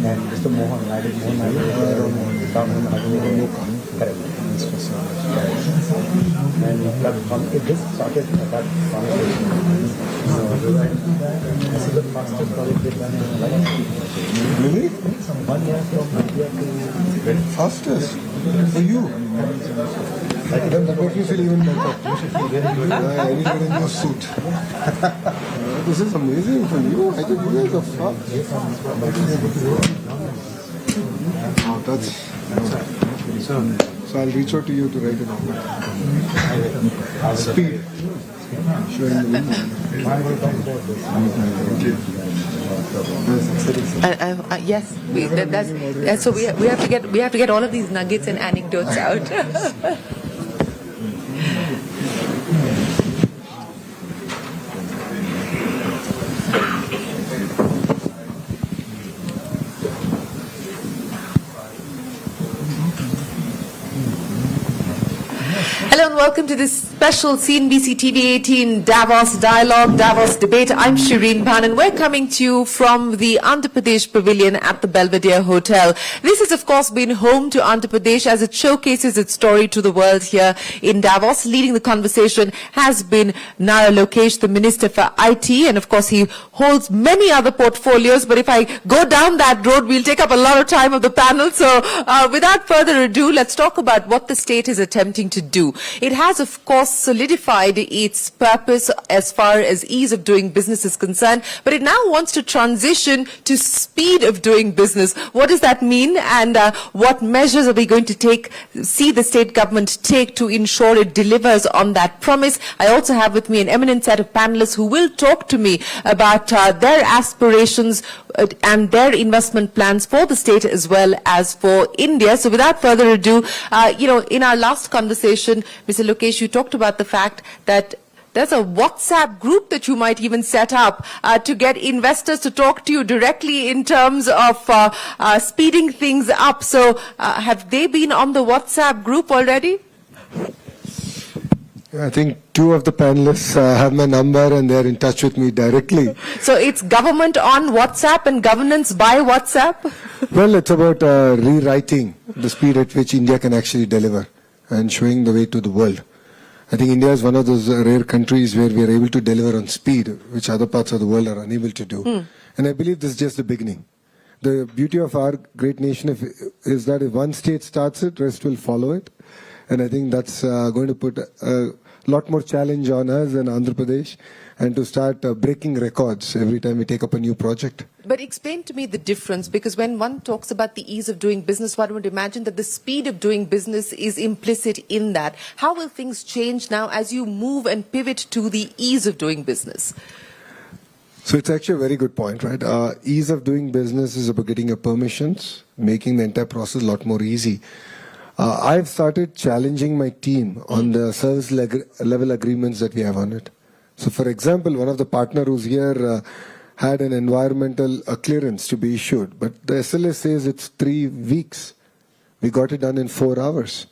And Mr. Mohan Naidu, and this started that conversation. This is the fastest project we've done in our life. Really? 1 year from India to... Fastest? For you? That makes me feel even better. You should feel very good. I need to get a new suit. This is amazing from you. I think you guys are fast. Oh, that's... So I'll reach out to you to write it down. Speed. Showing the yes, so we have to get all of these nuggets and anecdotes out. Hello and welcome to this special CNBC TV 18 Davos Dialogue, Davos Debate. I'm Shireen Bhan and we're coming to you from the Andhra Pradesh Pavilion at the Belvedere Hotel. This has of course been home to Andhra Pradesh as it showcases its story to the world here in Davos. Leading the conversation has been Nara Lokesh, the Minister for IT, and of course he holds many other portfolios, but if I go down that road we'll take up a lot of time of the panel. So without further ado, let's talk about what the state is attempting to do. It has, of course, solidified its purpose as far as ease of doing business is concerned, but it now wants to transition to speed of doing business. What does that mean, and what measures are we going to see the state government take to ensure it delivers on that promise? I also have with me an eminent set of panelists who will talk to me about their aspirations and their investment plans for the state as well as for India. So without further ado, in our last conversation, Mr. Lokesh, you talked about the fact that there's a WhatsApp group that you might even set up to get investors to talk to you directly in terms of speeding things up. So have they been on the WhatsApp group already? I think 2 of the panelists have my number and they're in touch with me directly. So it's government on WhatsApp and governance by WhatsApp? Well, it's about rewriting the speed at which India can actually deliver and showing the way to the world. I think India is one of those rare countries where we are able to deliver on speed, which other parts of the world are unable to do. And I believe this is just the beginning. The beauty of our great nation is that if one state starts it, rest will follow it. And I think that's going to put a lot more challenge on us in Andhra Pradesh, and to start breaking records every time we take up a new project. But explain to me the difference, because when one talks about the ease of doing business, one would imagine that the speed of doing business is implicit in that. How will things change now as you move and pivot to the ease of doing business? So it's actually a very good point, right? Ease of doing business is about getting your permissions, making the entire process a lot more easy. I've started challenging my team on the service level agreements that we have on it. So for example, one of the partner who's here had an environmental clearance to be issued, but the SLA says it's 3 weeks. We got it done in 4 hours.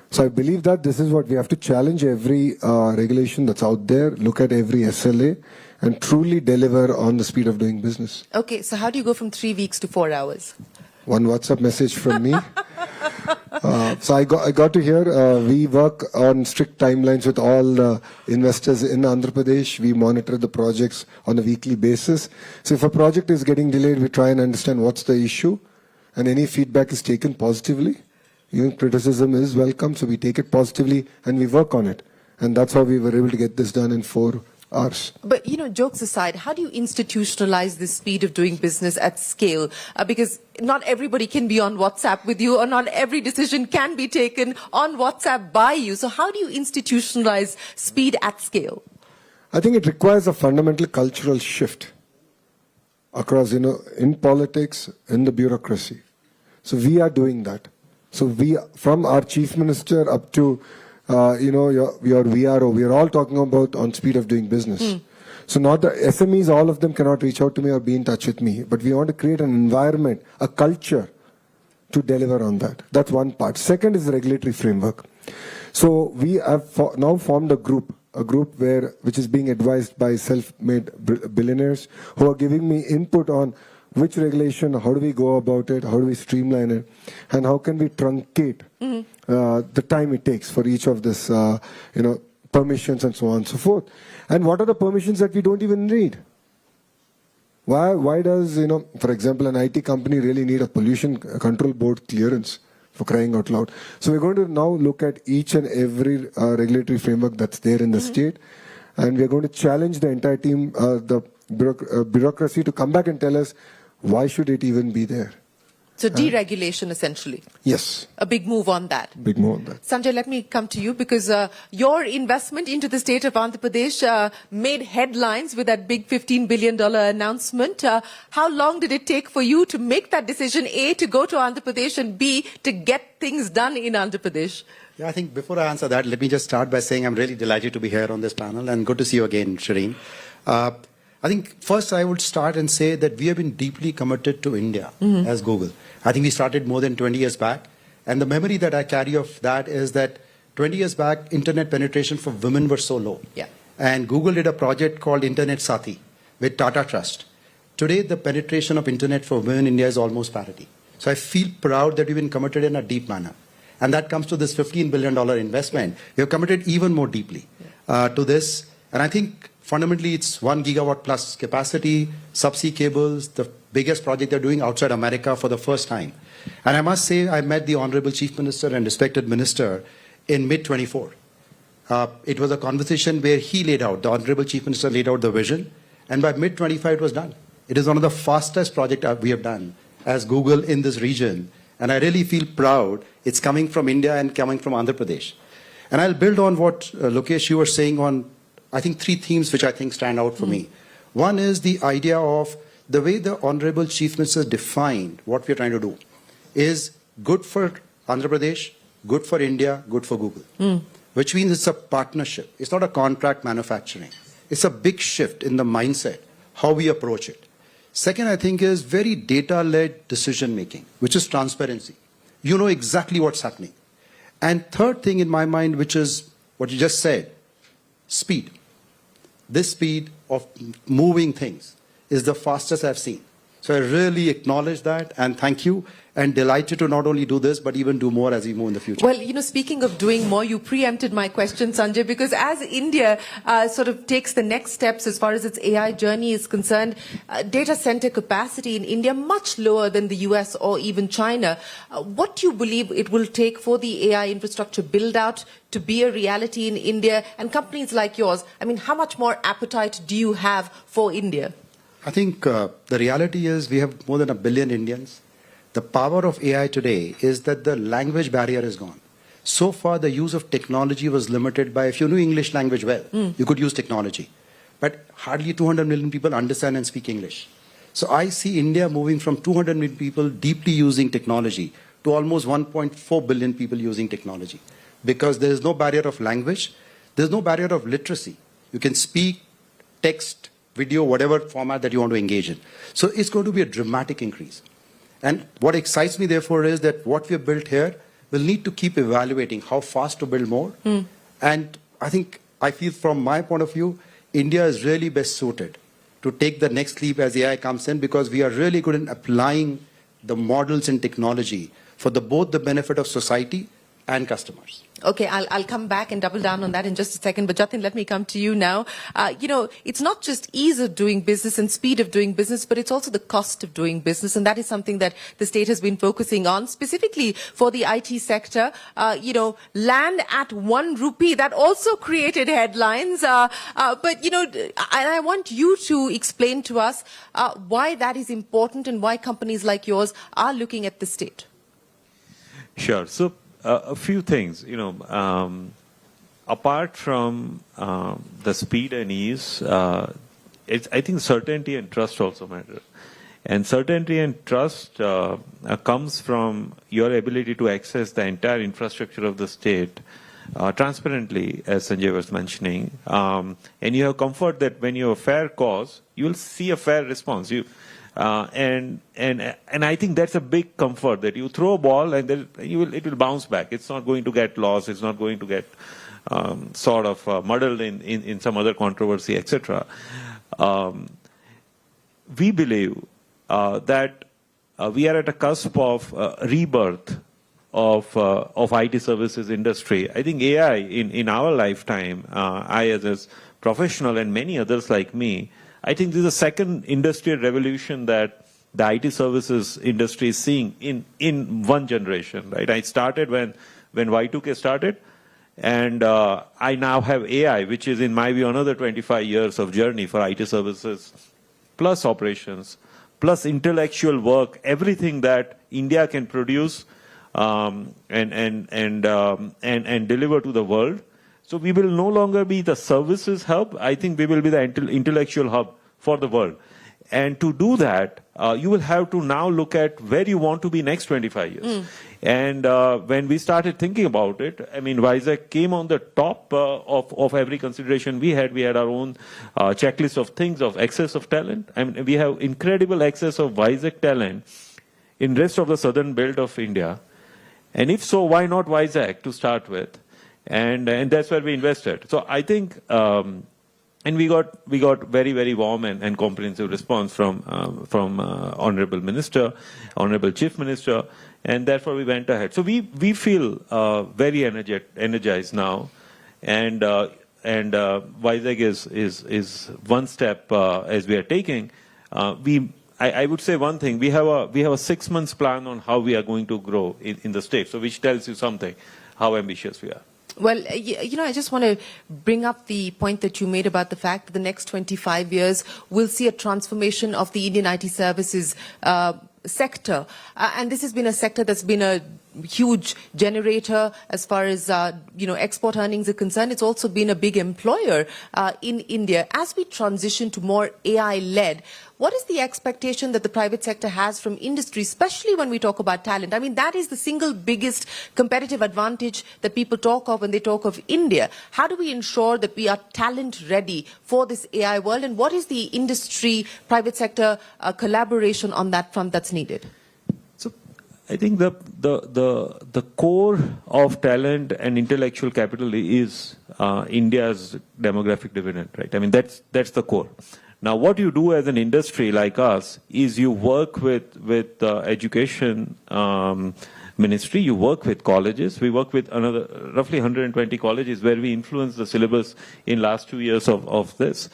So I believe that this is what we have to challenge every regulation that's out there, look at every SLA and truly deliver on the speed of doing business. Okay, so how do you go from 3 weeks to 4 hours? One WhatsApp message from me. So I got to hear we work on strict timelines with all investors in Andhra Pradesh. We monitor the projects on a weekly basis. So if a project is getting delayed, we try and understand what's the issue, and any feedback is taken positively. Even criticism is welcome, so we take it positively and we work on it. And that's how we were able to get this done in 4 hours. But, jokes aside, how do you institutionalize the speed of doing business at scale? Because not everybody can be on WhatsApp with you, or not every decision can be taken on WhatsApp by you. So how do you institutionalize speed at scale? I think it requires a fundamental cultural shift across, in politics, in the bureaucracy. So we are doing that. So we, from our chief minister up to your VRO, we are all talking about on speed of doing business. So not the SMEs, all of them cannot reach out to me or be in touch with me, but we want to create an environment, a culture to deliver on that. That's one part. Second is the regulatory framework. So we have now formed a group which is being advised by self-made billionaires who are giving me input on which regulation, how do we go about it, how do we streamline it, and how can we truncate the time it takes for each of this, permissions and so on and so forth. And what are the permissions that we don't even need? Why does, for example, an IT company really need a pollution control board clearance, for crying out loud? So we're going to now look at each and every regulatory framework that's there in the state, and we're going to challenge the entire team, the bureaucracy, to come back and tell us why should it even be there. So deregulation, essentially. Yes. A big move on that. Big move on that. Sanjay, let me come to you, because your investment into the state of Andhra Pradesh made headlines with that big $15 billion announcement. How long did it take for you to make that decision, A, to go to Andhra Pradesh, and B, to get things done in Andhra Pradesh? Yeah, I think before I answer that, let me just start by saying I'm really delighted to be here on this panel, and good to see you again, Shireen. I think first I would start and say that we have been deeply committed to India as Google. I think we started more than 20 years back. And the memory that I carry of that is that 20 years back, internet penetration for women was so low. Yeah. And Google did a project called Internet Sati with Tata Trust. Today, the penetration of internet for women in India is almost parity. So I feel proud that we've been committed in a deep manner. And that comes to this $15 billion investment. We have committed even more deeply to this. And I think fundamentally, it's 1 gigawatt plus capacity, subsea cables, the biggest project they're doing outside America for the first time. And I must say, I met the Honorable Chief Minister and respected Minister in mid-24. It was a conversation where he laid out, the Honorable Chief Minister laid out the vision, and by mid-25 it was done. It is one of the fastest projects we have done as Google in this region. And I really feel proud it's coming from India and coming from Andhra Pradesh. And I'll build on what Lokesh, you were saying on, I think, 3 themes which I think stand out for me. One is the idea of the way the Honorable Chief Minister defined what we're trying to do is good for Andhra Pradesh, good for India, good for Google. Which means it's a partnership. It's not a contract manufacturing. It's a big shift in the mindset, how we approach it. Second, I think, is very data-led decision-making, which is transparency. You know exactly what's happening. And third thing in my mind, which is what you just said, speed. This speed of moving things is the fastest I've seen. So I really acknowledge that, and thank you, and delighted to not only do this, but even do more as we move in the future. Well, speaking of doing more, you preempted my question, Sanjay, because as India sort of takes the next steps as far as its AI journey is concerned, data center capacity in India much lower than the US or even China. What do you believe it will take for the AI infrastructure build-out to be a reality in India? And companies like yours, I mean, how much more appetite do you have for India? I think the reality is we have more than 1 billion Indians. The power of AI today is that the language barrier is gone. So far, the use of technology was limited by, if you knew English language well, you could use technology. But hardly 200 million people understand and speak English. So I see India moving from 200 million people deeply using technology to almost 1.4 billion people using technology. Because there is no barrier of language, there is no barrier of literacy. You can speak, text, video, whatever format that you want to engage in. So it's going to be a dramatic increase. And what excites me, therefore, is that what we have built here will need to keep evaluating how fast to build more. And I feel from my point of view, India is really best suited to take the next leap as AI comes in, because we are really good in applying the models and technology for both the benefit of society and customers. Okay, I'll come back and double down on that in just a second. But Jatin, let me come to you now. It's not just ease of doing business and speed of doing business, but it's also the cost of doing business. And that is something that the state has been focusing on, specifically for the IT sector. Land at 1 rupee, that also created headlines. And I want you to explain to us why that is important and why companies like yours are looking at the state. Sure. So, a few things, apart from the speed and ease, I think certainty and trust also matter. And certainty and trust comes from your ability to access the entire infrastructure of the state transparently, as Sanjay was mentioning, and you have comfort that when you have a fair cause, you will see a fair response. And I think that's a big comfort, that you throw a ball and then it will bounce back. It's not going to get lost. It's not going to get sort of muddled in some other controversy, etc. We believe that we are at a cusp of rebirth of IT services industry. I think AI in our lifetime, I as a professional and many others like me, I think this is the second industrial revolution that the IT services industry is seeing in one generation, right? I started when Y2K started, and I now have AI, which is in my view another 25 years of journey for IT services, plus operations, plus intellectual work, everything that India can produce and deliver to the world. So we will no longer be the services hub. I think we will be the intellectual hub for the world. And to do that, you will have to now look at where you want to be next 25 years. And when we started thinking about it, I mean, Vizag came on the top of every consideration we had. We had our own checklist of things, of excess of talent. I mean, we have incredible excess of Vizag talent in rest of the southern belt of India. And if so, why not Vizag to start with? And that's where we invested. So I think, and we got very, very warm and comprehensive response from Honorable Minister, Honorable Chief Minister, and therefore we went ahead. So we feel very energized now, and Vizag is one step as we are taking. I would say one thing: we have a 6 months plan on how we are going to grow in the state. So which tells you something, how ambitious we are. Well, I just want to bring up the point that you made about the fact that the next 25 years will see a transformation of the Indian IT services sector. And this has been a sector that's been a huge generator as far as, export earnings are concerned. It's also been a big employer in India. As we transition to more AI-led, what is the expectation that the private sector has from industry, especially when we talk about talent? I mean, that is the single biggest competitive advantage that people talk of when they talk of India. How do we ensure that we are talent ready for this AI world? And what is the industry, private sector collaboration on that front that's needed? So I think the core of talent and intellectual capital is India's demographic dividend, right? I mean, that's the core. Now, what you do as an industry like us is you work with education ministry, you work with colleges. We work with another roughly 120 colleges where we influence the syllabus in last 2 years of this.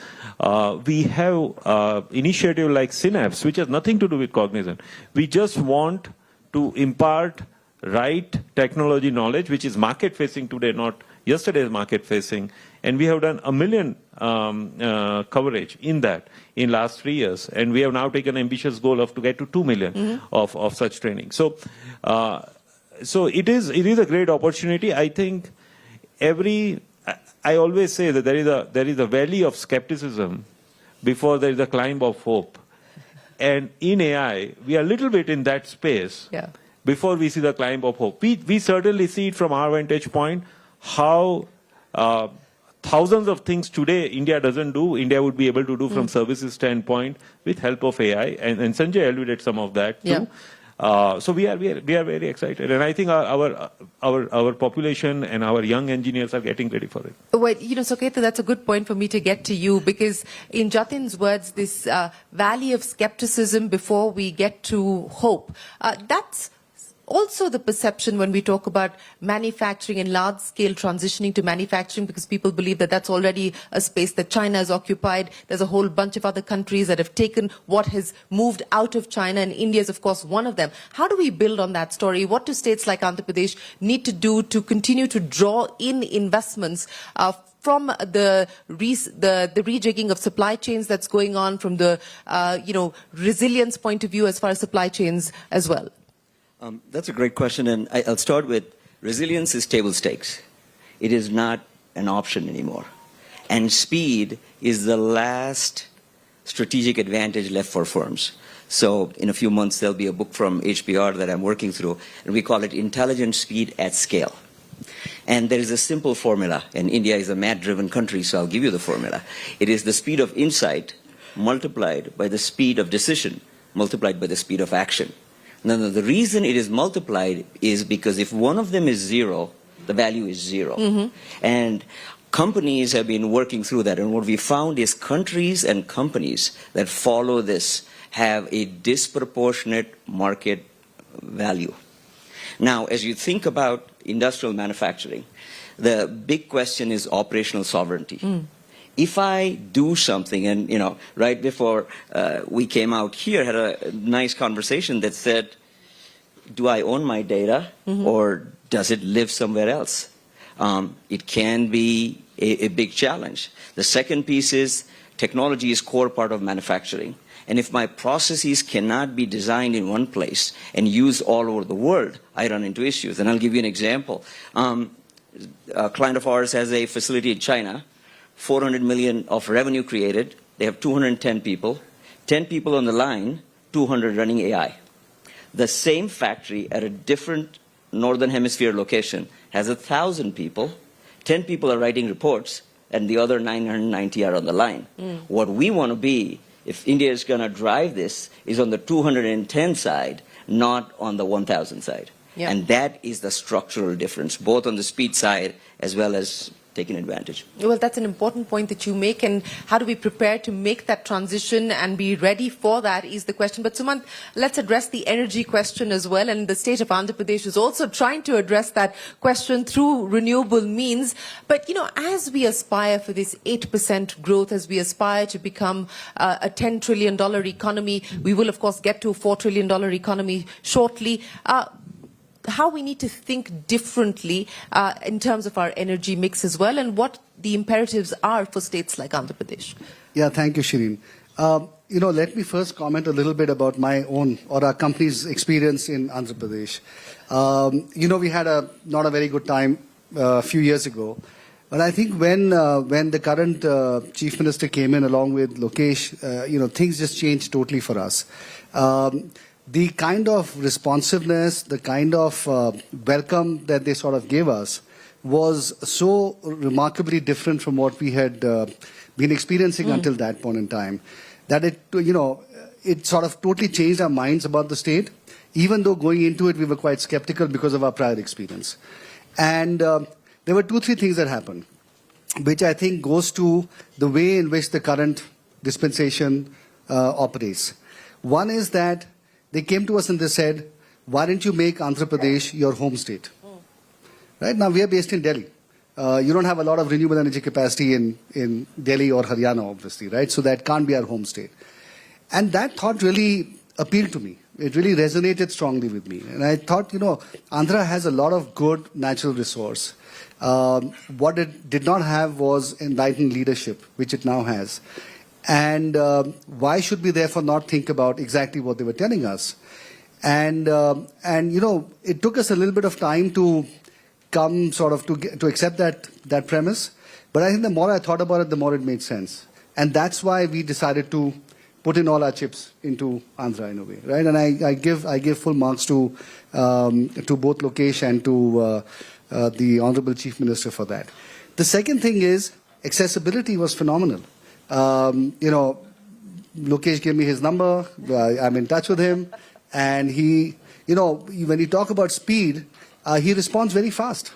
We have initiative like Synapse, which has nothing to do with Cognizant. We just want to impart right technology knowledge, which is market-facing today, not yesterday's market-facing. And we have done 1 million coverage in that in last 3 years. And we have now taken an ambitious goal to get to 2 million of such training. So it is a great opportunity. I think I always say that there is a valley of skepticism before there is a climb of hope. And in AI, we are a little bit in that space before we see the climb of hope. We certainly see it from our vantage point, how thousands of things today India doesn't do, India would be able to do from services standpoint with help of AI. And Sanjay alluded some of that too. So we are very excited, and I think our population and our young engineers are getting ready for it. Well, Soketa, that's a good point for me to get to you, because in Jatin's words, this valley of skepticism before we get to hope, that's also the perception when we talk about manufacturing and large-scale transitioning to manufacturing, because people believe that that's already a space that China has occupied. There's a whole bunch of other countries that have taken what has moved out of China, and India is, of course, one of them. How do we build on that story? What do states like Andhra Pradesh need to do to continue to draw in investments from the rejigging of supply chains that's going on, from the resilience point of view as far as supply chains as well? That's a great question, and I'll start with resilience is table stakes. It is not an option anymore. And speed is the last strategic advantage left for firms. So in a few months, there'll be a book from HBR that I'm working through, and we call it Intelligent Speed at Scale. And there is a simple formula, and India is a math-driven country, so I'll give you the formula. It is the speed of insight multiplied by the speed of decision multiplied by the speed of action. Now, the reason it is multiplied is because if one of them is 0, the value is 0. And companies have been working through that, and what we found is countries and companies that follow this have a disproportionate market value. Now, as you think about industrial manufacturing, the big question is operational sovereignty. If I do something, and right before we came out here, had a nice conversation that said, do I own my data or does it live somewhere else? It can be a big challenge. The second piece is technology is core part of manufacturing. And if my processes cannot be designed in one place and used all over the world, I run into issues. And I'll give you an example. A client of ours has a facility in China, 400 million of revenue created. They have 210 people, 10 people on the line, 200 running AI. The same factory at a different northern hemisphere location has 1,000 people, 10 people are writing reports, and the other 990 are on the line. What we want to be, if India is going to drive this, is on the 210 side, not on the 1,000 side. Yeah. And that is the structural difference, both on the speed side as well as taking advantage. Well, that's an important point that you make, and how do we prepare to make that transition and be ready for that is the question. But Sumant, let's address the energy question as well, and the state of Andhra Pradesh is also trying to address that question through renewable means. But, as we aspire for this 8% growth, as we aspire to become a $10 trillion economy, we will, of course, get to a $4 trillion economy shortly. How we need to think differently in terms of our energy mix as well, and what the imperatives are for states like Andhra Pradesh. Yeah, thank you, Shireen. Let me first comment a little bit about my own or our company's experience in Andhra Pradesh. We had not a very good time a few years ago, but I think when the current Chief Minister came in along with Lokesh, things just changed totally for us. The kind of responsiveness, the kind of welcome that they sort of gave us was so remarkably different from what we had been experiencing until that point in time, that it sort of totally changed our minds about the state, even though going into it we were quite skeptical because of our prior experience. And there were 2-3 things that happened, which I think goes to the way in which the current dispensation operates. One is that they came to us and they said, why don't you make Andhra Pradesh your home state? Right now we are based in Delhi. You don't have a lot of renewable energy capacity in Delhi or Haryana, obviously, right? So that can't be our home state. And that thought really appealed to me. It really resonated strongly with me. And I thought, Andhra has a lot of good natural resource. What it did not have was enlightened leadership, which it now has. And why should we therefore not think about exactly what they were telling us? And it took us a little bit of time to come sort of to accept that premise. But I think the more I thought about it, the more it made sense. And that's why we decided to put in all our chips into Andhra in a way, right? And I give full marks to both Lokesh and to the Honorable Chief Minister for that. The second thing is accessibility was phenomenal. Lokesh gave me his number. I'm in touch with him, and he, when you talk about speed, he responds very fast.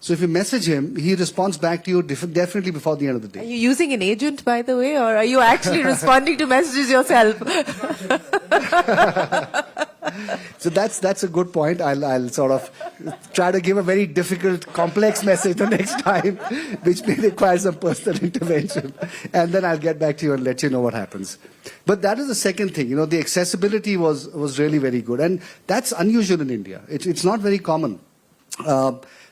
So if you message him, he responds back to you definitely before the end of the day. Are you using an agent, by the way, or are you actually responding to messages yourself? So that's a good point. I'll sort of try to give a very difficult, complex message the next time, which may require some personal intervention. And then I'll get back to you and let you know what happens. But that is the second thing. The accessibility was really very good. And that's unusual in India. It's not very common.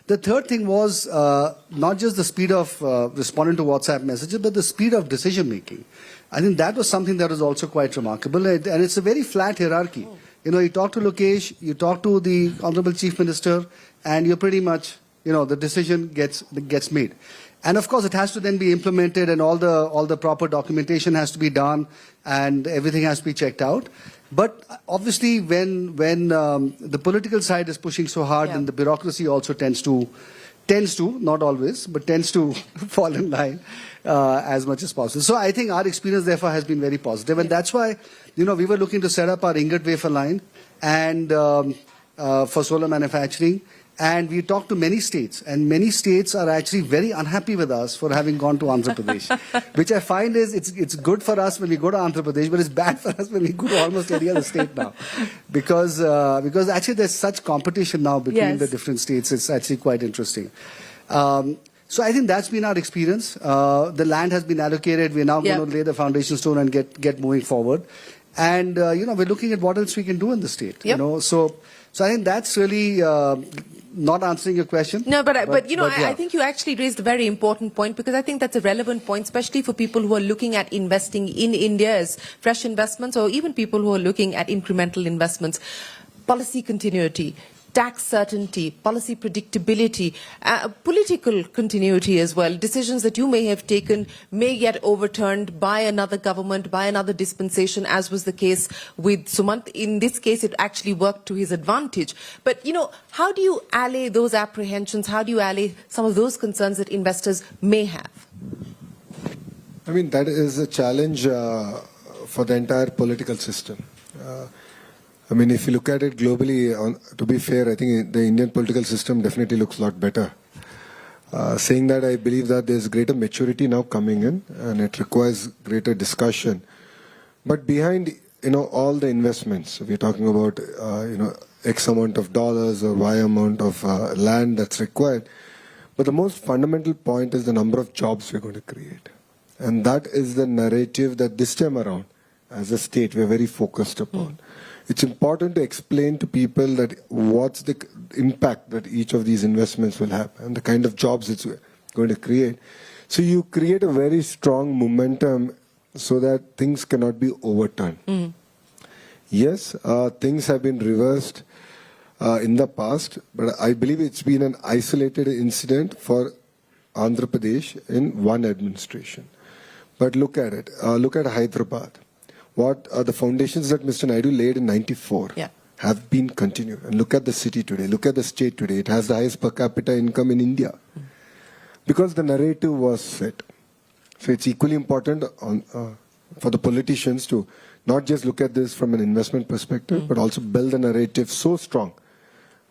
The third thing was not just the speed of responding to WhatsApp messages, but the speed of decision making. I think that was something that was also quite remarkable. And it's a very flat hierarchy. You talk to Lokesh, you talk to the Honorable Chief Minister, and you're pretty much, the decision gets made. And of course, it has to then be implemented, and all the proper documentation has to be done, and everything has to be checked out. But obviously, when the political side is pushing so hard, then the bureaucracy also tends to tends to, not always, but tends to fall in line as much as possible. So I think our experience, therefore, has been very positive. And that's why, we were looking to set up our ingot wafer line and for solar manufacturing. And we talked to many states, and many states are actually very unhappy with us for having gone to Andhra Pradesh, which I find is it's good for us when we go to Andhra Pradesh, but it's bad for us when we go to almost any other state now, because actually there's such competition now between the different states. It's actually quite interesting. So I think that's been our experience. The land has been allocated. We're now going to lay the foundation stone and get moving forward. And we're looking at what else we can do in the state. So I think that's really not answering your question. No, but I think you actually raised a very important point, because I think that's a relevant point, especially for people who are looking at investing in India as fresh investments, or even people who are looking at incremental investments. Policy continuity, tax certainty, policy predictability, political continuity as well. Decisions that you may have taken may get overturned by another government, by another dispensation, as was the case with Sumant. In this case, it actually worked to his advantage. But, how do you allay those apprehensions? How do you allay some of those concerns that investors may have? I mean, that is a challenge for the entire political system. I mean, if you look at it globally, to be fair, I think the Indian political system definitely looks a lot better. Saying that, I believe that there's greater maturity now coming in, and it requires greater discussion. But behind, all the investments, we're talking about, X amount of dollars or Y amount of land that's required. But the most fundamental point is the number of jobs we're going to create. And that is the narrative that this time around, as a state, we're very focused upon. It's important to explain to people that what's the impact that each of these investments will have and the kind of jobs it's going to create. So you create a very strong momentum so that things cannot be overturned. Yes, things have been reversed in the past, but I believe it's been an isolated incident for Andhra Pradesh in one administration. But look at it. Look at Hyderabad. What are the foundations that Mr. Naidu laid in '94 have been continued. And look at the city today. Look at the state today. It has the highest per capita income in India. Because the narrative was set. So it's equally important for the politicians to not just look at this from an investment perspective, but also build a narrative so strong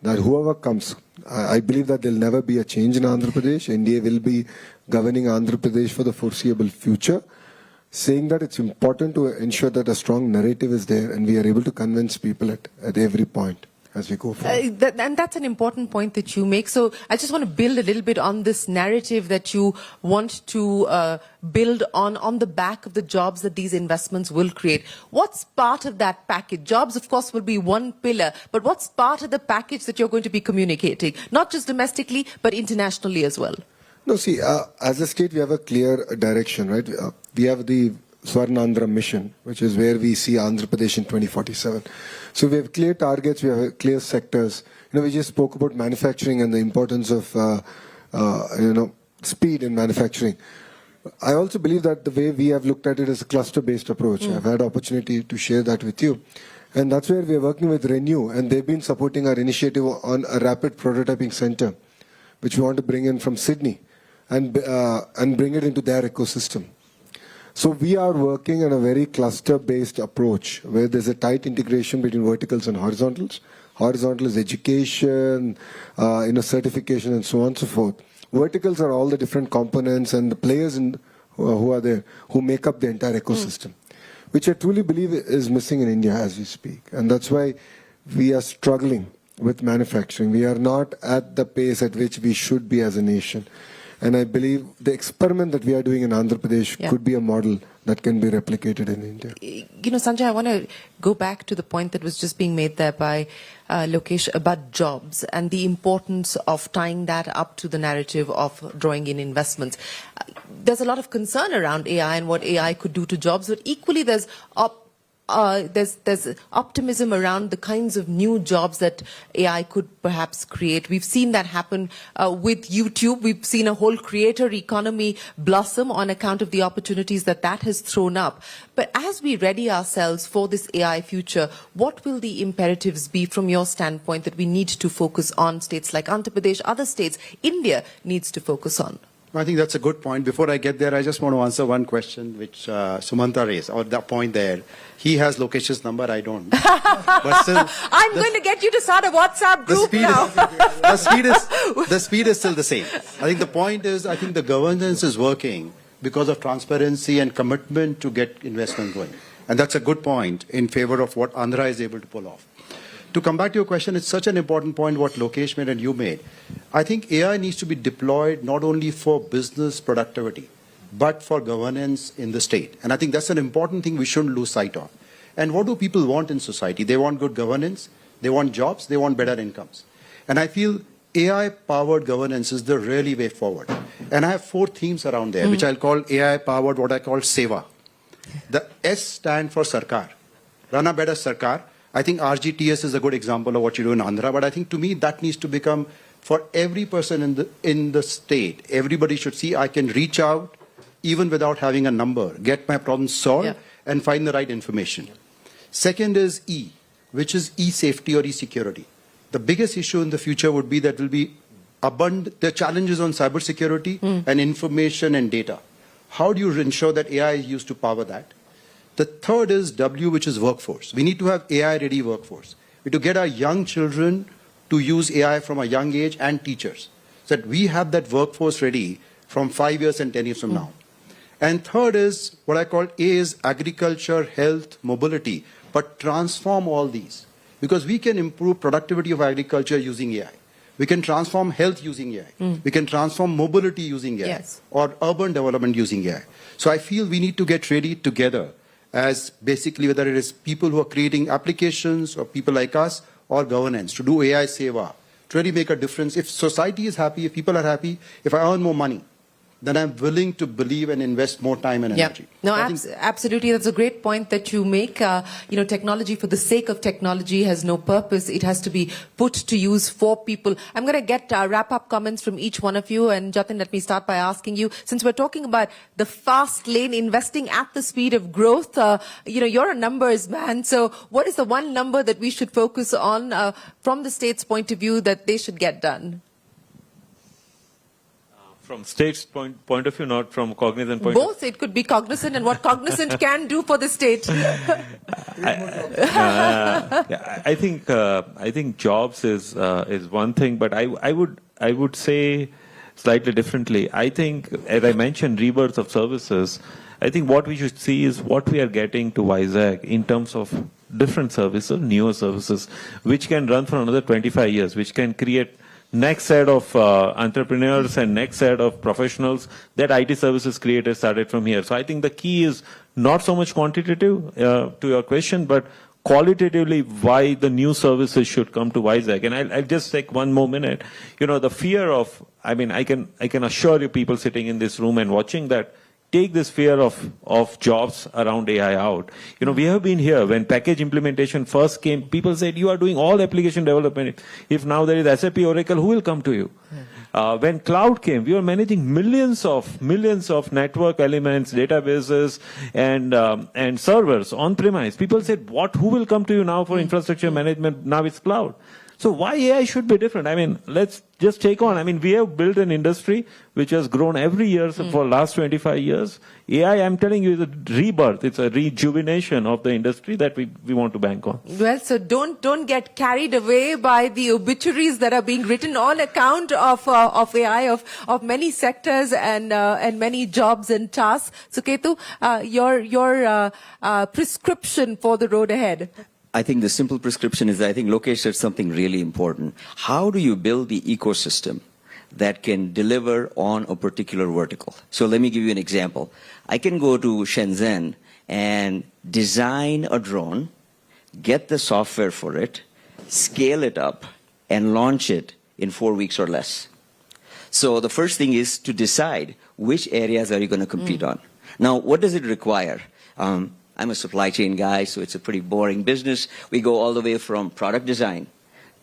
that whoever comes, I believe that there'll never be a change in Andhra Pradesh. India will be governing Andhra Pradesh for the foreseeable future. Saying that it's important to ensure that a strong narrative is there and we are able to convince people at every point as we go forward. And that's an important point that you make. So I just want to build a little bit on this narrative that you want to build on the back of the jobs that these investments will create. What's part of that package? Jobs, of course, will be one pillar, but what's part of the package that you're going to be communicating? Not just domestically, but internationally as well. No, see, as a state, we have a clear direction, right? We have the Swarnandhra mission, which is where we see Andhra Pradesh in 2047. So we have clear targets, we have clear sectors. We just spoke about manufacturing and the importance of, speed in manufacturing. I also believe that the way we have looked at it is a cluster-based approach. I've had opportunity to share that with you. And that's where we are working with Renew, and they've been supporting our initiative on a rapid prototyping center, which we want to bring in from Sydney and bring it into their ecosystem. So we are working on a very cluster-based approach where there's a tight integration between verticals and horizontals. Horizontal is education, certification, and so on and so forth. Verticals are all the different components and the players who are there who make up the entire ecosystem, which I truly believe is missing in India as we speak. And that's why we are struggling with manufacturing. We are not at the pace at which we should be as a nation. And I believe the experiment that we are doing in Andhra Pradesh could be a model that can be replicated in India. Sanjay, I want to go back to the point that was just being made there by Lokesh about jobs and the importance of tying that up to the narrative of drawing in investments. There's a lot of concern around AI and what AI could do to jobs, but equally there's there's optimism around the kinds of new jobs that AI could perhaps create. We've seen that happen with YouTube. We've seen a whole creator economy blossom on account of the opportunities that has thrown up. But as we ready ourselves for this AI future, what will the imperatives be from your standpoint that we need to focus on, states like Andhra Pradesh, other states, India needs to focus on? I think that's a good point. Before I get there, I just want to answer one question which Sumanta raised, or the point there. He has Lokesh's number, I don't. But still, I'm going to get you to start a WhatsApp group now. The speed is still the same. I think the point is, I think the governance is working because of transparency and commitment to get investment going. And that's a good point in favor of what Andhra is able to pull off. To come back to your question, it's such an important point what Lokesh made and you made. I think AI needs to be deployed not only for business productivity, but for governance in the state. And I think that's an important thing we shouldn't lose sight of. And what do people want in society? They want good governance, they want jobs, they want better incomes. And I feel AI-powered governance is the really way forward. And I have 4 themes around there, which I'll call AI-powered, what I call SEVA. The S stand for Sarkar. Run a better Sarkar. I think RGTS is a good example of what you do in Andhra, but I think to me that needs to become for every person in the state. Everybody should see I can reach out even without having a number, get my problem solved and find the right information. Second is E, which is e-safety or e-security. The biggest issue in the future would be that will be the challenges on cybersecurity and information and data. How do you ensure that AI is used to power that? The third is W, which is workforce. We need to have AI-ready workforce. We need to get our young children to use AI from a young age and teachers, so that we have that workforce ready from 5 years and 10 years from now. And third is what I call A is agriculture, health, mobility, but transform all these. Because we can improve productivity of agriculture using AI. We can transform health using AI. We can transform mobility using AI, or urban development using AI. So I feel we need to get ready together as basically whether it is people who are creating applications or people like us or governance to do AI Seva, to really make a difference. If society is happy, if people are happy, if I earn more money, then I'm willing to believe and invest more time and energy. No, absolutely. That's a great point that you make. Technology for the sake of technology has no purpose. It has to be put to use for people. I'm going to get wrap-up comments from each one of you. And Jatin, let me start by asking you, since we're talking about the fast lane, investing at the speed of growth, you're a numbers man. So what is the one number that we should focus on from the state's point of view that they should get done? From state's point of view, not from cognizant point of view? Both. It could be cognizant and what cognizant can do for the state. I think jobs is one thing, but I would say slightly differently. I think, as I mentioned, rebirth of services. I think what we should see is what we are getting to Vizag in terms of different services, newer services, which can run for another 25 years, which can create next set of entrepreneurs and next set of professionals that IT services creators started from here. So I think the key is not so much quantitative to your question, but qualitatively why the new services should come to Vizag. And I'll just take one more minute. The fear of, I can assure you people sitting in this room and watching that, take this fear of jobs around AI out. We have been here when package implementation first came, people said, you are doing all application development. If now there is SAP Oracle, who will come to you? When cloud came, we were managing millions of network elements, databases, and servers on premise. People said, who will come to you now for infrastructure management? Now it's cloud. So why AI should be different? Let's just take on. We have built an industry which has grown every year for the last 25 years. AI, I'm telling you, is a rebirth. It's a rejuvenation of the industry that we want to bank on. Well, so don't get carried away by the obituaries that are being written on account of AI, of many sectors and many jobs and tasks. So Ketu, your prescription for the road ahead. I think the simple prescription is, I think Lokesh said something really important. How do you build the ecosystem that can deliver on a particular vertical? So let me give you an example. I can go to Shenzhen and design a drone, get the software for it, scale it up, and launch it in 4 weeks or less. So the first thing is to decide which areas are you going to compete on. Now, what does it require? I'm a supply chain guy, so it's a pretty boring business. We go all the way from product design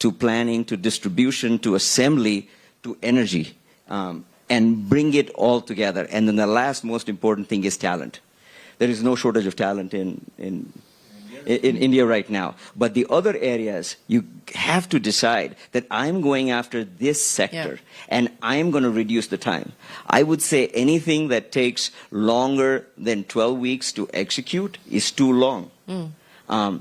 to planning to distribution to assembly to energy, and bring it all together. And then the last most important thing is talent. There is no shortage of talent in India right now. But the other areas, you have to decide that I'm going after this sector and I'm going to reduce the time. I would say anything that takes longer than 12 weeks to execute is too long.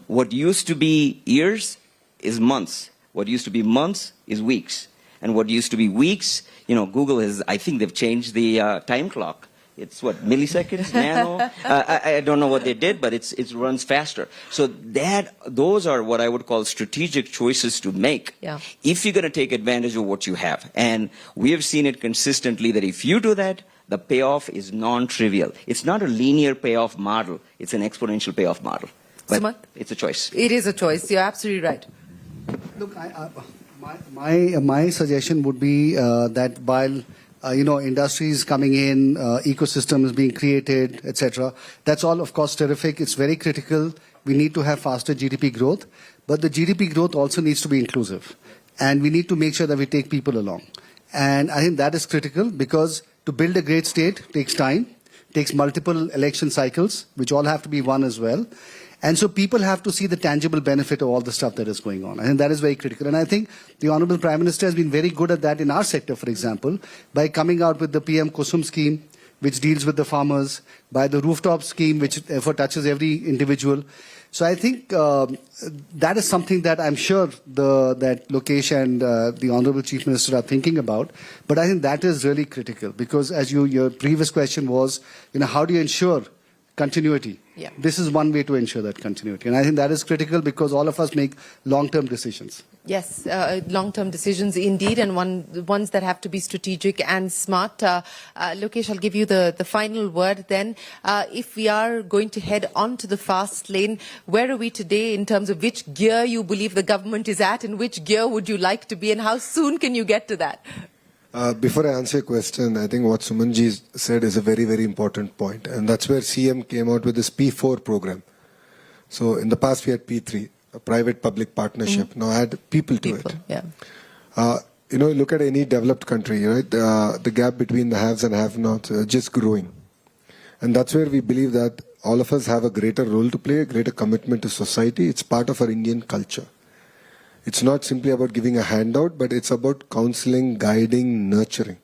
What used to be years is months. What used to be months is weeks. And what used to be weeks, Google has, I think they've changed the time clock. It's what, milliseconds, nano? I don't know what they did, but it runs faster. So those are what I would call strategic choices to make if you're going to take advantage of what you have. And we have seen it consistently that if you do that, the payoff is non-trivial. It's not a linear payoff model. It's an exponential payoff model. But Sumant? It's a choice. It is a choice. You're absolutely right. Look, my suggestion would be that while industry is coming in, ecosystem is being created, etc. That's all, of course, terrific. It's very critical. We need to have faster GDP growth, but the GDP growth also needs to be inclusive, and we need to make sure that we take people along. And I think that is critical because to build a great state takes time, takes multiple election cycles, which all have to be won as well. And so people have to see the tangible benefit of all the stuff that is going on. I think that is very critical. And I think the Honorable Prime Minister has been very good at that in our sector, for example, by coming out with the PM Kusum scheme, which deals with the farmers, by the rooftop scheme, which therefore touches every individual. So I think that is something that I'm sure that Lokesh and the Honorable Chief Minister are thinking about. But I think that is really critical because as your previous question was, how do you ensure continuity? Yeah. This is one way to ensure that continuity. And I think that is critical because all of us make long-term decisions. Yes, long-term decisions indeed, and ones that have to be strategic and smart. Lokesh, I'll give you the final word then. If we are going to head on to the fast lane, where are we today in terms of which gear you believe the government is at and which gear would you like to be and how soon can you get to that? Before I answer your question, I think what Sumanji said is a very, very important point. And that's where CM came out with this P4 program. So in the past we had P3, a private-public partnership. Now add people to it. Yeah. Look at any developed country, right? The gap between the haves and have-nots just growing. And that's where we believe that all of us have a greater role to play, a greater commitment to society. It's part of our Indian culture. It's not simply about giving a handout, but it's about counseling, guiding, nurturing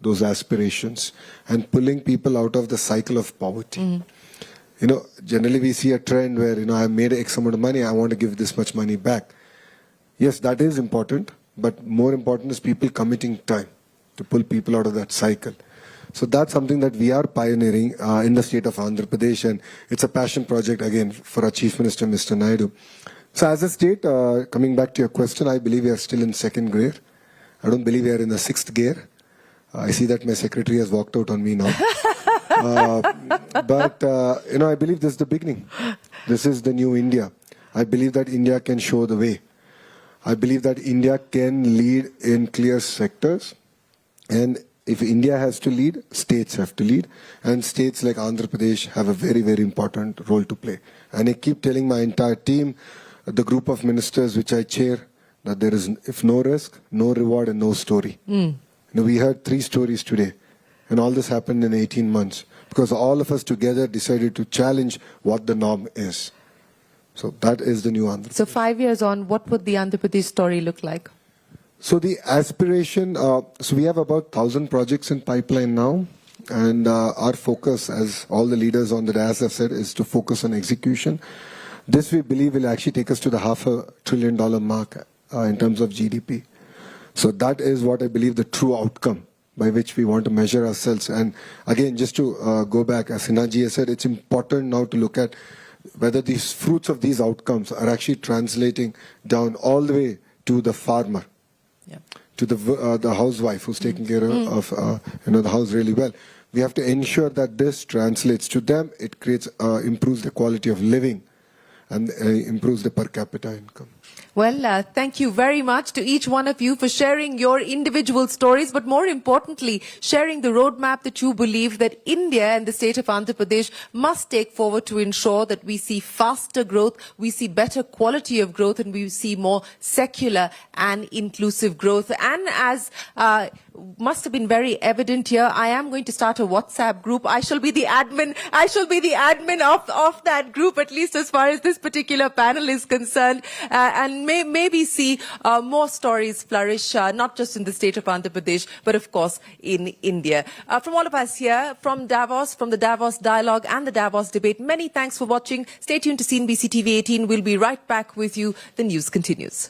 those aspirations and pulling people out of the cycle of poverty. Generally we see a trend where, I made X amount of money, I want to give this much money back. Yes, that is important, but more important is people committing time to pull people out of that cycle. So that's something that we are pioneering in the state of Andhra Pradesh, and it's a passion project again for our Chief Minister, Mr. Naidu. So as a state, coming back to your question, I believe we are still in second gear. I don't believe we are in the sixth gear. I see that my secretary has walked out on me now. But I believe this is the beginning. This is the new India. I believe that India can show the way. I believe that India can lead in clear sectors. And if India has to lead, states have to lead. And states like Andhra Pradesh have a very, very important role to play. And I keep telling my entire team, the group of ministers which I chair, that there is, if no risk, no reward and no story. We heard 3 stories today, and all this happened in 18 months because all of us together decided to challenge what the norm is. So that is the new Andhra Pradesh. So 5 years on, what would the Andhra Pradesh story look like? So the aspiration, so we have about 1,000 projects in pipeline now, and our focus, as all the leaders on the dais have said, is to focus on execution. This we believe will actually take us to the $500 billion mark in terms of GDP. So that is what I believe the true outcome by which we want to measure ourselves. And again, just to go back, as Sinaji has said, it's important now to look at whether these fruits of these outcomes are actually translating down all the way to the farmer, to the housewife who's taking care of the house really well. We have to ensure that this translates to them. It creates improves the quality of living and improves the per capita income. Well, thank you very much to each one of you for sharing your individual stories, but more importantly, sharing the roadmap that you believe that India and the state of Andhra Pradesh must take forward to ensure that we see faster growth, we see better quality of growth, and we see more secular and inclusive growth. And as must have been very evident here, I am going to start a WhatsApp group. I shall be the admin of that group, at least as far as this particular panel is concerned, and maybe see more stories flourish, not just in the state of Andhra Pradesh, but of course in India. From all of us here, from Davos, from the Davos Dialogue and the Davos Debate, many thanks for watching. Stay tuned to CNBC TV 18. We'll be right back with you. The news continues.